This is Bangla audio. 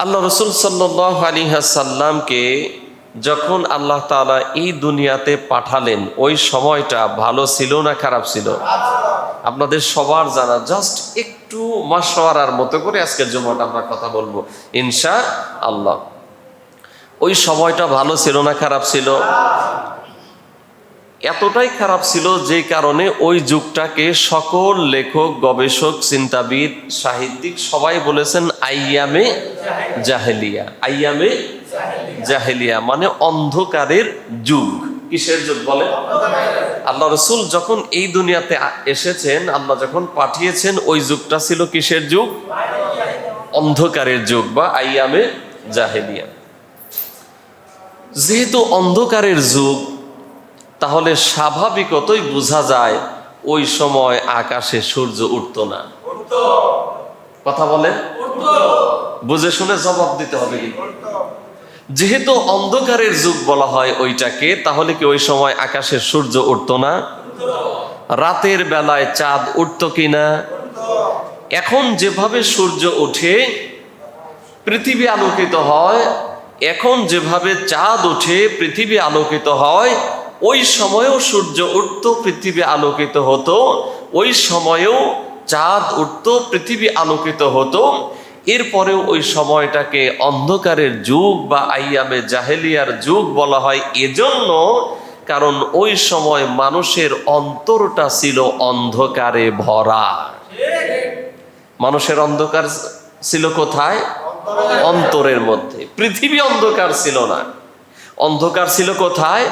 আল্লাহ রসুল সাল্লাল্লাহু আলাইহি ওয়াসাল্লামকে যখন আল্লাহ তাআলা এই দুনিয়াতে পাঠালেন, ওই সময়টা ভালো ছিল না খারাপ ছিল? আপনাদের সবার জানা, জাস্ট একটু মাশওয়ারার মতো করে আজকের জুমাটা আমরা কথা বলবো ইনশাআল্লাহ। ওই সময়টা ভালো ছিল না খারাপ ছিল? এতটাই খারাপ ছিল যে কারণে ওই যুগটাকে সকল লেখক, গবেষক, চিন্তাবিদ, সাহিত্যিক সবাই বলেছেন আইয়ামে জাহেলিয়া। আইয়ামে জাহেলিয়া মানে অন্ধকারের যুগ। কিসের যুগ বলে? আল্লাহ রসুল যখন এই দুনিয়াতে এসেছেন, আল্লাহ যখন পাঠিয়েছেন, ওই যুগটা ছিল কিসের যুগ? অন্ধকারের যুগ বা আইয়ামে জাহেলিয়া। যেহেতু অন্ধকারের যুগ, তাহলে স্বাভাবিকতই বোঝা যায় ওই সময় আকাশে সূর্য উঠতো না। কথা বলেন, বুঝে শুনে জবাব দিতে হবে। যেহেতু অন্ধকারের যুগ বলা হয় ওইটাকে, তাহলে কি ওই সময় আকাশে সূর্য উঠতো না? রাতের বেলায় চাঁদ উঠতো কিনা? এখন যেভাবে সূর্য ওঠে পৃথিবী আলোকিত হয়, এখন যেভাবে চাঁদ ওঠে পৃথিবী আলোকিত হয়, ওই সময়েও সূর্য উঠত, পৃথিবী আলোকিত হতো। ওই সময়েও চাঁদ উঠত, পৃথিবী আলোকিত হতো। এরপরেও ওই সময়টাকে অন্ধকারের যুগ বা আইয়ামে জাহেলিয়ার যুগ বলা হয় এজন্য, কারণ ওই সময় মানুষের অন্তরটা ছিল অন্ধকারে ভরা। মানুষের অন্ধকার ছিল কোথায়? অন্তরের মধ্যে। পৃথিবী অন্ধকার ছিল না। অন্ধকার ছিল কোথায়?